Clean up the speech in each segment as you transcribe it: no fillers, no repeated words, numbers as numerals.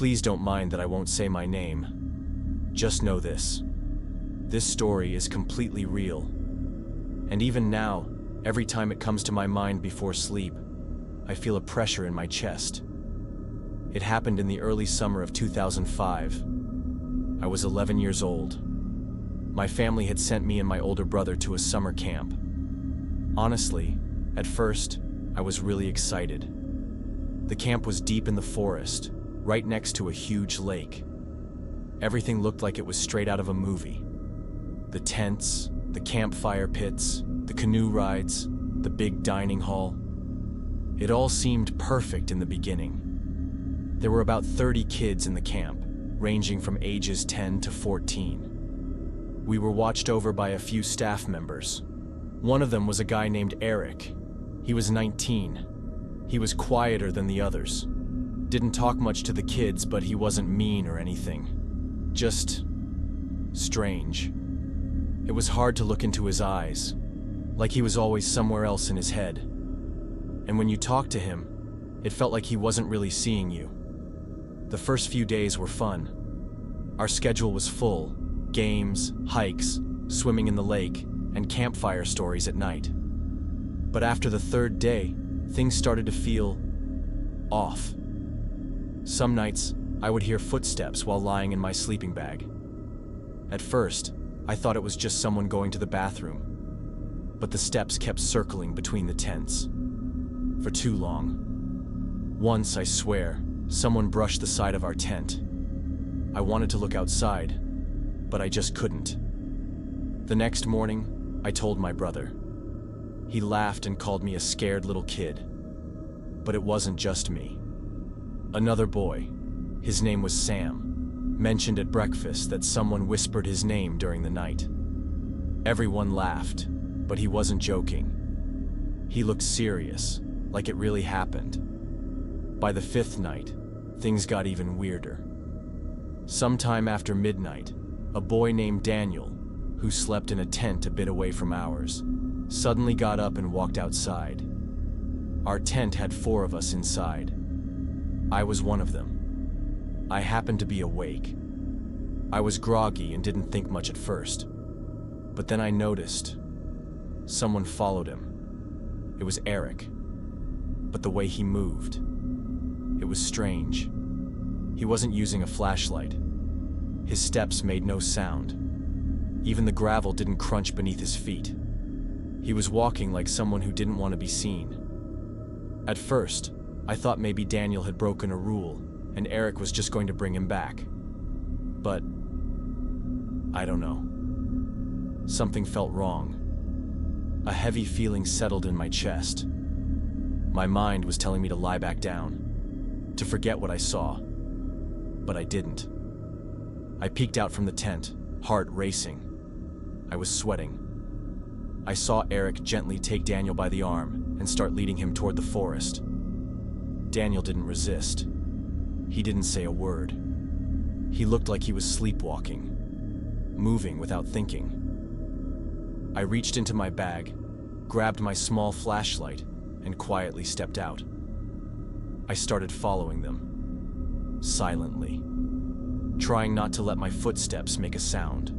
Please don't mind that I won't say my name. Just know this. This story is completely real. And even now, every time it comes to my mind before sleep, I feel a pressure in my chest. It happened in the early summer of 2005. I was 11 years old. My family had sent me and my older brother to a summer camp. Honestly, at first, I was really excited. The camp was deep in the forest, right next to a huge lake. Everything looked like it was straight out of a movie. The tents, the campfire pits, the canoe rides, the big dining hall. It all seemed perfect in the beginning. There were about 30 kids in the camp, ranging from ages 10 to 14. We were watched over by a few staff members. One of them was a guy named Eric. He was 19. He was quieter than the others. Didn't talk much to the kids, but he wasn't mean or anything. Just strange. It was hard to look into his eyes, like he was always somewhere else in his head. And when you talked to him, it felt like he wasn't really seeing you. The first few days were fun. Our schedule was full: games, hikes, swimming in the lake, and campfire stories at night. But after the third day, things started to feel off. Some nights, I would hear footsteps while lying in my sleeping bag. At first, I thought it was just someone going to the bathroom, but the steps kept circling between the tents. For too long. Once, I swear, someone brushed the side of our tent. I wanted to look outside, but I just couldn't. The next morning, I told my brother. He laughed and called me a scared little kid. But it wasn't just me. Another boy, his name was Sam, mentioned at breakfast that someone whispered his name during the night. Everyone laughed, but he wasn't joking. He looked serious, like it really happened. By the fifth night, things got even weirder. Sometime after midnight, a boy named Daniel, who slept in a tent a bit away from ours, suddenly got up and walked outside. Our tent had 4 of us inside. I was one of them. I happened to be awake. I was groggy and didn't think much at first. But then I noticed someone followed him. It was Eric. But the way he moved, it was strange. He wasn't using a flashlight. His steps made no sound. Even the gravel didn't crunch beneath his feet. He was walking like someone who didn't want to be seen. At first, I thought maybe Daniel had broken a rule and Eric was just going to bring him back. But I don't know. Something felt wrong. A heavy feeling settled in my chest. My mind was telling me to lie back down, to forget what I saw. But I didn't. I peeked out from the tent, heart racing. I was sweating. I saw Eric gently take Daniel by the arm and start leading him toward the forest. Daniel didn't resist. He didn't say a word. He looked like he was sleepwalking, moving without thinking. I reached into my bag, grabbed my small flashlight, and quietly stepped out. I started following them, silently, trying not to let my footsteps make a sound.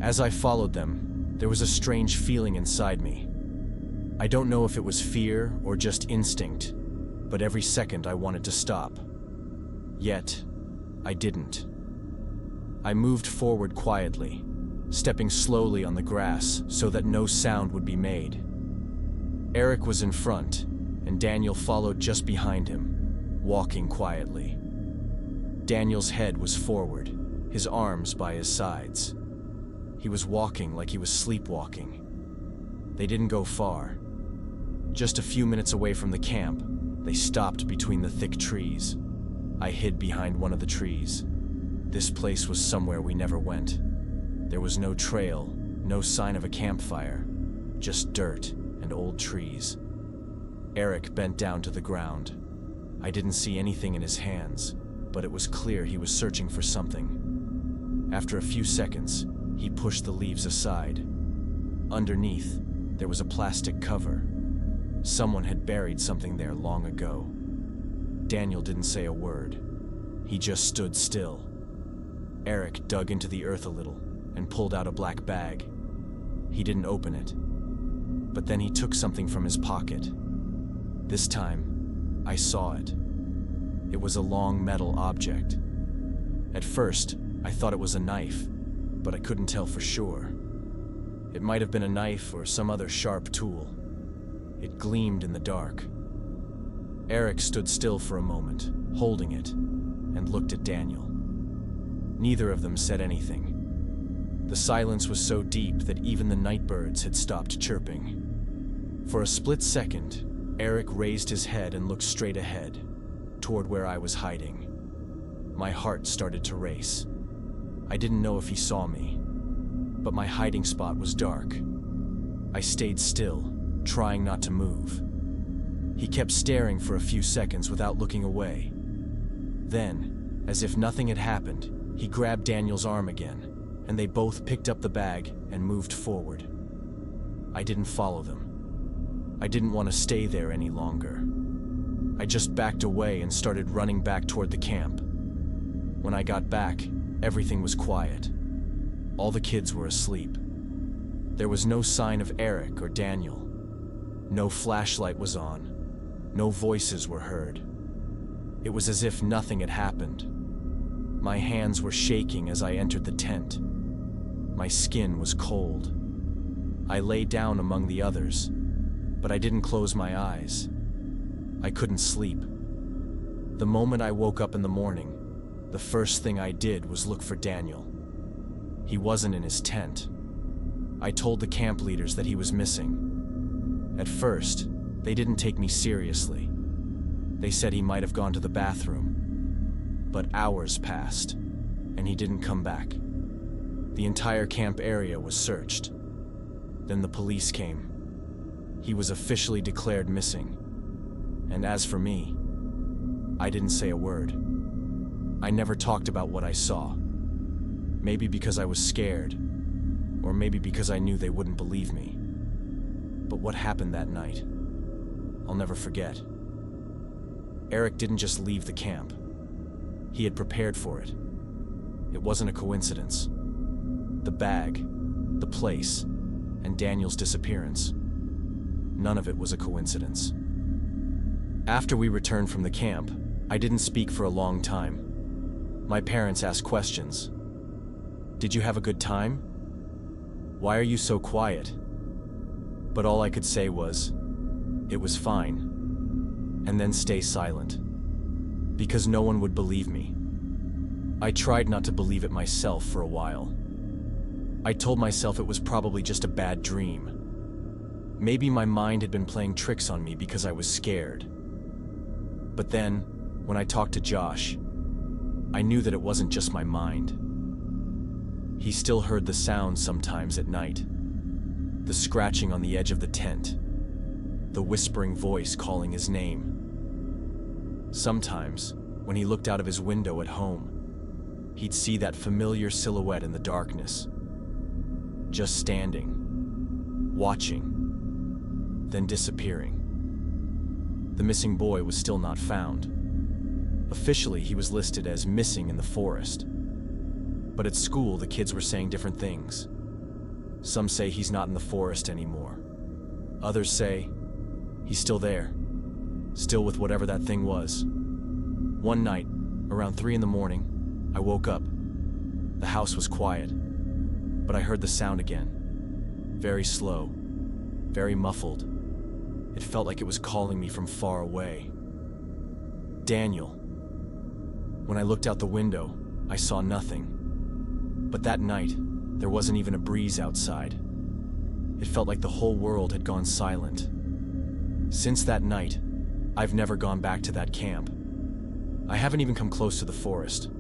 As I followed them, there was a strange feeling inside me. I don't know if it was fear or just instinct, but every second I wanted to stop. Yet, I didn't. I moved forward quietly, stepping slowly on the grass so that no sound would be made. Eric was in front, and Daniel followed just behind him, walking quietly. Daniel's head was forward, his arms by his sides. He was walking like he was sleepwalking. They didn't go far. Just a few minutes away from the camp, they stopped between the thick trees. I hid behind one of the trees. This place was somewhere we never went. There was no trail, no sign of a campfire, just dirt and old trees. Eric bent down to the ground. I didn't see anything in his hands, but it was clear he was searching for something. After a few seconds, he pushed the leaves aside. Underneath, there was a plastic cover. Someone had buried something there long ago. Daniel didn't say a word. He just stood still. Eric dug into the earth a little and pulled out a black bag. He didn't open it, but then he took something from his pocket. This time, I saw it. It was a long metal object. At first, I thought it was a knife, but I couldn't tell for sure. It might have been a knife or some other sharp tool. It gleamed in the dark. Eric stood still for a moment, holding it, and looked at Daniel. Neither of them said anything. The silence was so deep that even the night birds had stopped chirping. For a split second, Eric raised his head and looked straight ahead, toward where I was hiding. My heart started to race. I didn't know if he saw me, but my hiding spot was dark. I stayed still, trying not to move. He kept staring for a few seconds without looking away. Then, as if nothing had happened, he grabbed Daniel's arm again, and they both picked up the bag and moved forward. I didn't follow them. I didn't want to stay there any longer. I just backed away and started running back toward the camp. When I got back, everything was quiet. All the kids were asleep. There was no sign of Eric or Daniel. No flashlight was on. No voices were heard. It was as if nothing had happened. My hands were shaking as I entered the tent. My skin was cold. I lay down among the others, but I didn't close my eyes. I couldn't sleep. The moment I woke up in the morning, the first thing I did was look for Daniel. He wasn't in his tent. I told the camp leaders that he was missing. At first, they didn't take me seriously. They said he might have gone to the bathroom. But hours passed, and he didn't come back. The entire camp area was searched. Then the police came. He was officially declared missing. And as for me, I didn't say a word. I never talked about what I saw. Maybe because I was scared, or maybe because I knew they wouldn't believe me. But what happened that night, I'll never forget. Eric didn't just leave the camp. He had prepared for it. It wasn't a coincidence. The bag, the place, and Daniel's disappearance. None of it was a coincidence. After we returned from the camp, I didn't speak for a long time. My parents asked questions. Did you have a good time? Why are you so quiet? But all I could say was, it was fine, and then stay silent, because no one would believe me. I tried not to believe it myself for a while. I told myself it was probably just a bad dream. Maybe my mind had been playing tricks on me because I was scared. But then, when I talked to Josh, I knew that it wasn't just my mind. He still heard the sounds sometimes at night. The scratching on the edge of the tent. The whispering voice calling his name. Sometimes, when he looked out of his window at home, he'd see that familiar silhouette in the darkness. Just standing, watching, then disappearing. The missing boy was still not found. Officially, he was listed as missing in the forest. But at school, the kids were saying different things. Some say he's not in the forest anymore. Others say he's still there, still with whatever that thing was. One night, around 3 in the morning, I woke up. The house was quiet, but I heard the sound again. Very slow, very muffled. It felt like it was calling me from far away. Daniel. When I looked out the window, I saw nothing. But that night, there wasn't even a breeze outside. It felt like the whole world had gone silent. Since that night, I've never gone back to that camp. I haven't even come close to the forest.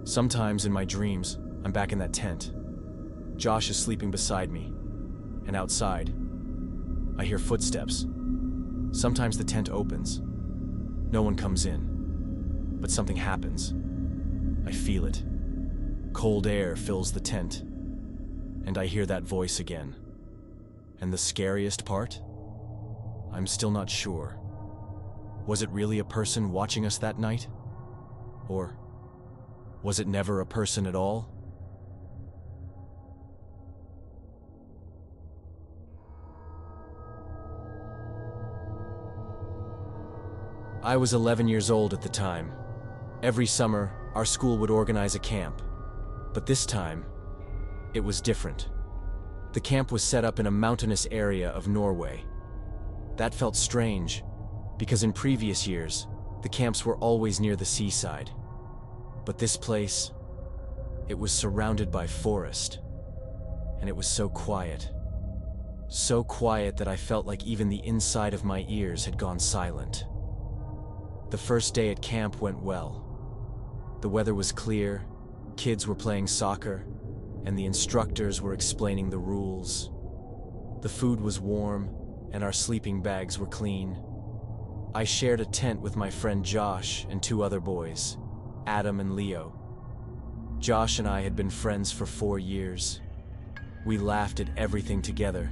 Sometimes in my dreams, I'm back in that tent. Josh is sleeping beside me, and outside, I hear footsteps. Sometimes the tent opens. No one comes in, but something happens. I feel it. Cold air fills the tent, and I hear that voice again. And the scariest part? I'm still not sure. Was it really a person watching us that night? Or Was it never a person at all? I was 11 years old at the time. Every summer, our school would organize a camp. But this time, it was different. The camp was set up in a mountainous area of Norway. That felt strange, because in previous years, the camps were always near the seaside. But this place, it was surrounded by forest. And it was so quiet. So quiet that I felt like even the inside of my ears had gone silent. The first day at camp went well. The weather was clear, kids were playing soccer, and the instructors were explaining the rules. The food was warm, and our sleeping bags were clean. I shared a tent with my friend Josh and two other boys, Adam and Leo. Josh and I had been friends for 4 years. We laughed at everything together.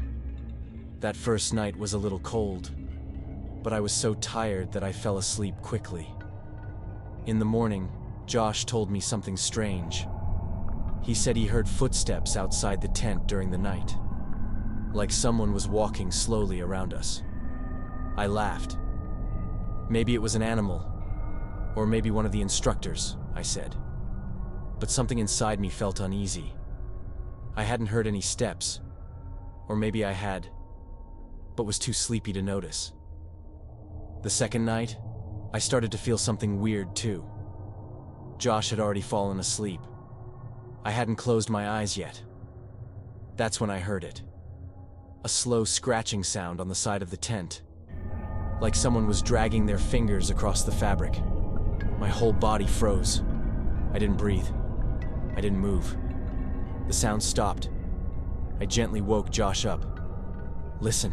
That first night was a little cold, but I was so tired that I fell asleep quickly. In the morning, Josh told me something strange. He said he heard footsteps outside the tent during the night, like someone was walking slowly around us. I laughed. Maybe it was an animal, or maybe one of the instructors, I said. But something inside me felt uneasy. I hadn't heard any steps, or maybe I had, but was too sleepy to notice. The second night, I started to feel something weird too. Josh had already fallen asleep. I hadn't closed my eyes yet. That's when I heard it. A slow scratching sound on the side of the tent, like someone was dragging their fingers across the fabric. My whole body froze. I didn't breathe. I didn't move. The sound stopped. I gently woke Josh up. "Listen,"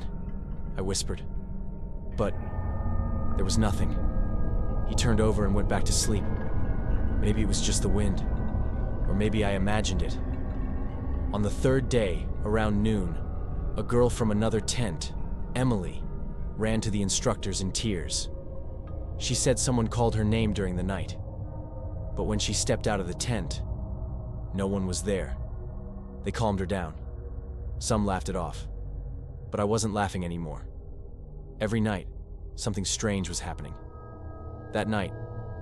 I whispered. But there was nothing. He turned over and went back to sleep. Maybe it was just the wind, or maybe I imagined it. On the third day, around noon, a girl from another tent, Emily, ran to the instructors in tears. She said someone called her name during the night, but when she stepped out of the tent, no one was there. They calmed her down. Some laughed it off, but I wasn't laughing anymore. Every night, something strange was happening. That night,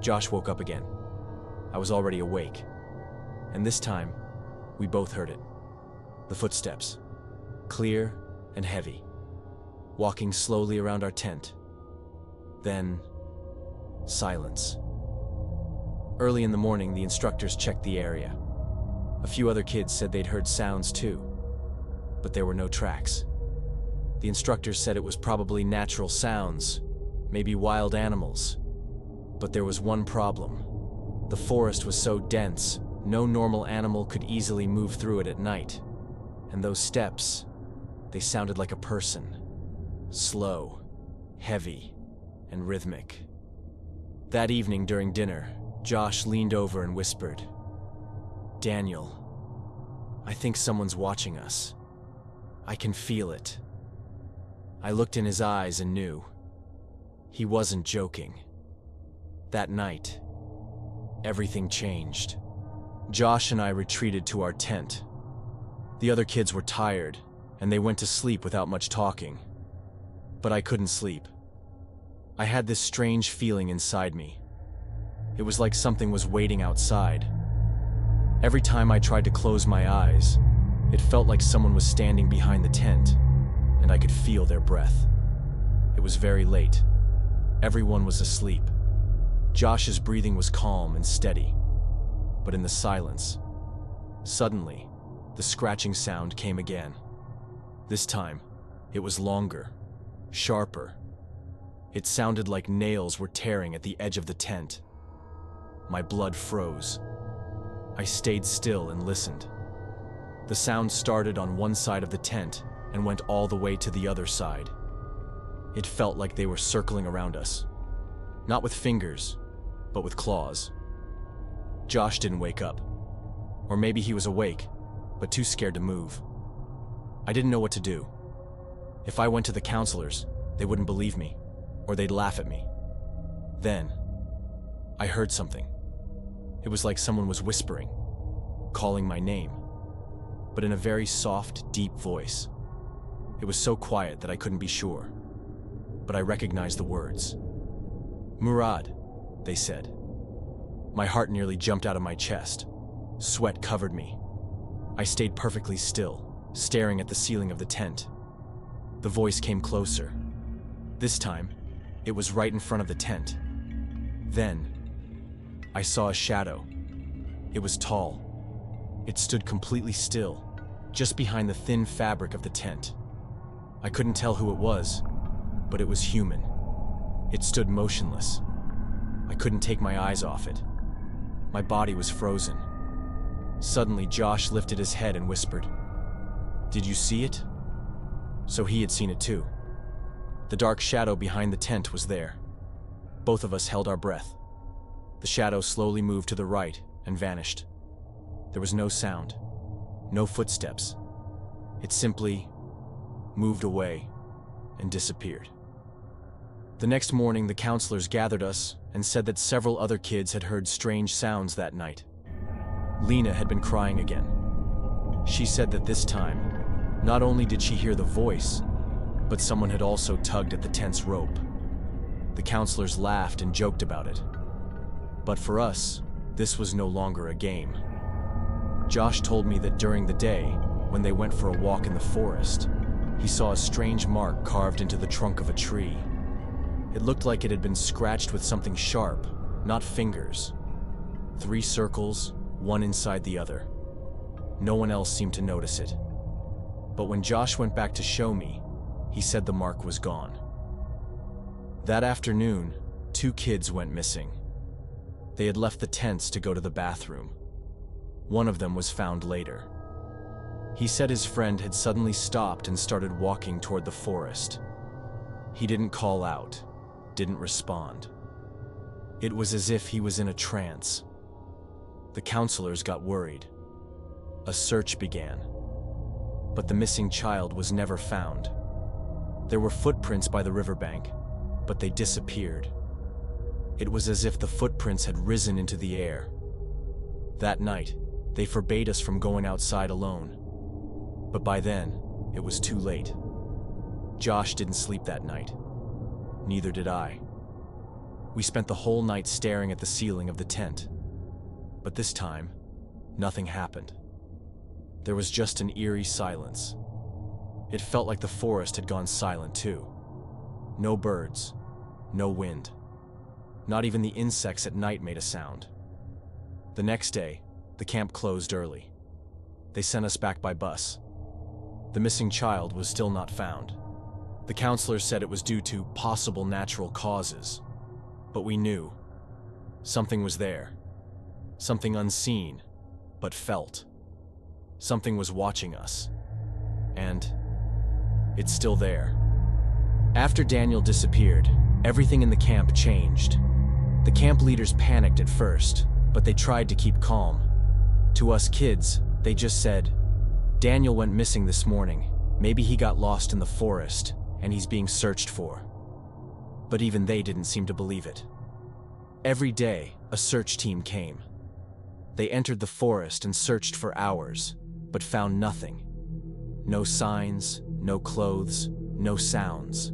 Josh woke up again. I was already awake, and this time, we both heard it. The footsteps, clear and heavy, walking slowly around our tent. Then, silence. Early in the morning, the instructors checked the area. A few other kids said they'd heard sounds too, but there were no tracks. The instructors said it was probably natural sounds, maybe wild animals. But there was one problem. The forest was so dense, no normal animal could easily move through it at night. And those steps, they sounded like a person. Slow, heavy, and rhythmic. That evening during dinner, Josh leaned over and whispered, "Daniel, I think someone's watching us. I can feel it." I looked in his eyes and knew. He wasn't joking. That night, everything changed. Josh and I retreated to our tent. The other kids were tired, and they went to sleep without much talking. But I couldn't sleep. I had this strange feeling inside me. It was like something was waiting outside. Every time I tried to close my eyes, it felt like someone was standing behind the tent, and I could feel their breath. It was very late. Everyone was asleep. Josh's breathing was calm and steady. But in the silence, suddenly, the scratching sound came again. This time, it was longer, sharper. It sounded like nails were tearing at the edge of the tent. My blood froze. I stayed still and listened. The sound started on one side of the tent and went all the way to the other side. It felt like they were circling around us. Not with fingers, but with claws. Josh didn't wake up. Or maybe he was awake, but too scared to move. I didn't know what to do. If I went to the counselors, they wouldn't believe me, or they'd laugh at me. Then, I heard something. It was like someone was whispering, calling my name, but in a very soft, deep voice. It was so quiet that I couldn't be sure, but I recognized the words. "Murad," they said. My heart nearly jumped out of my chest. Sweat covered me. I stayed perfectly still, staring at the ceiling of the tent. The voice came closer. This time, it was right in front of the tent. Then, I saw a shadow. It was tall. It stood completely still, just behind the thin fabric of the tent. I couldn't tell who it was, but it was human. It stood motionless. I couldn't take my eyes off it. My body was frozen. Suddenly, Josh lifted his head and whispered, "Did you see it?" So he had seen it too. The dark shadow behind the tent was there. Both of us held our breath. The shadow slowly moved to the right and vanished. There was no sound, no footsteps. It simply moved away and disappeared. The next morning, the counselors gathered us and said that several other kids had heard strange sounds that night. Lena had been crying again. She said that this time, not only did she hear the voice, but someone had also tugged at the tent's rope. The counselors laughed and joked about it. But for us, this was no longer a game. Josh told me that during the day, when they went for a walk in the forest, he saw a strange mark carved into the trunk of a tree. It looked like it had been scratched with something sharp, not fingers. 3 circles, one inside the other. No one else seemed to notice it. But when Josh went back to show me, he said the mark was gone. That afternoon, 2 kids went missing. They had left the tents to go to the bathroom. One of them was found later. He said his friend had suddenly stopped and started walking toward the forest. He didn't call out, didn't respond. It was as if he was in a trance. The counselors got worried. A search began. But the missing child was never found. There were footprints by the riverbank, but they disappeared. It was as if the footprints had risen into the air. That night, they forbade us from going outside alone. But by then, it was too late. Josh didn't sleep that night. Neither did I. We spent the whole night staring at the ceiling of the tent. But this time, nothing happened. There was just an eerie silence. It felt like the forest had gone silent too. No birds, no wind. Not even the insects at night made a sound. The next day, the camp closed early. They sent us back by bus. The missing child was still not found. The counselors said it was due to possible natural causes. But we knew. Something was there. Something unseen, but felt. Something was watching us. And it's still there. After Daniel disappeared, everything in the camp changed. The camp leaders panicked at first, but they tried to keep calm. To us kids, they just said, "Daniel went missing this morning. Maybe he got lost in the forest, and he's being searched for." But even they didn't seem to believe it. Every day, a search team came. They entered the forest and searched for hours, but found nothing. No signs, no clothes, no sounds.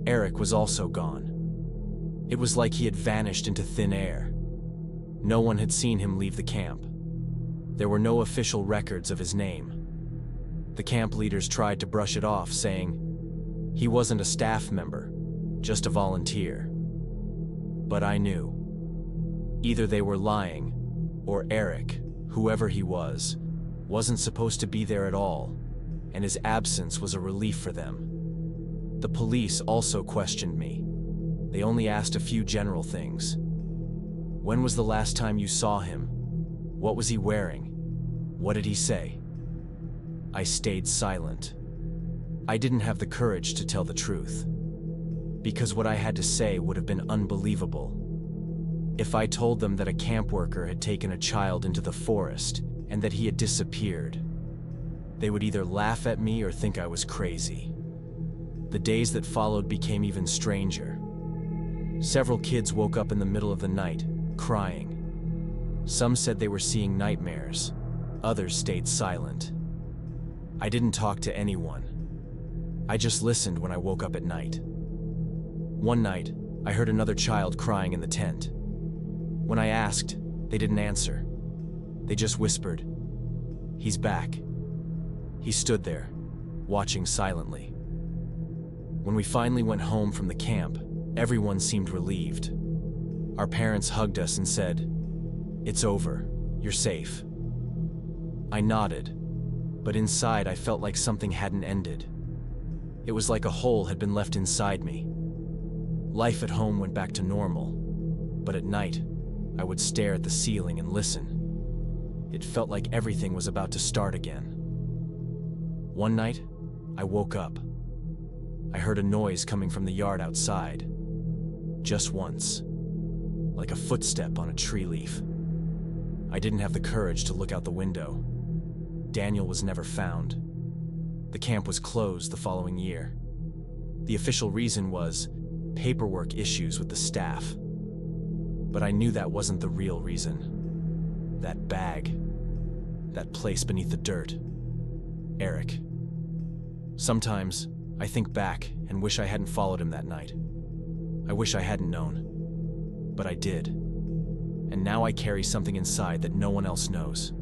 Eric was also gone. It was like he had vanished into thin air. No one had seen him leave the camp. There were no official records of his name. The camp leaders tried to brush it off, saying he wasn't a staff member, just a volunteer. But I knew. Either they were lying, or Eric, whoever he was, wasn't supposed to be there at all, and his absence was a relief for them. The police also questioned me. They only asked a few general things. When was the last time you saw him? What was he wearing? What did he say? I stayed silent. I didn't have the courage to tell the truth, because what I had to say would have been unbelievable. If I told them that a camp worker had taken a child into the forest and that he had disappeared, they would either laugh at me or think I was crazy. The days that followed became even stranger. Several kids woke up in the middle of the night, crying. Some said they were seeing nightmares. Others stayed silent. I didn't talk to anyone. I just listened when I woke up at night. One night, I heard another child crying in the tent. When I asked, they didn't answer. They just whispered, "He's back." He stood there, watching silently. When we finally went home from the camp, everyone seemed relieved. Our parents hugged us and said, "It's over. You're safe." I nodded, but inside I felt like something hadn't ended. It was like a hole had been left inside me. Life at home went back to normal, but at night, I would stare at the ceiling and listen. It felt like everything was about to start again. One night, I woke up. I heard a noise coming from the yard outside. Just once, like a footstep on a tree leaf. I didn't have the courage to look out the window. Daniel was never found. The camp was closed the following year. The official reason was paperwork issues with the staff. But I knew that wasn't the real reason. That bag. That place beneath the dirt. Eric. Sometimes, I think back and wish I hadn't followed him that night. I wish I hadn't known. But I did. And now I carry something inside that no one else knows.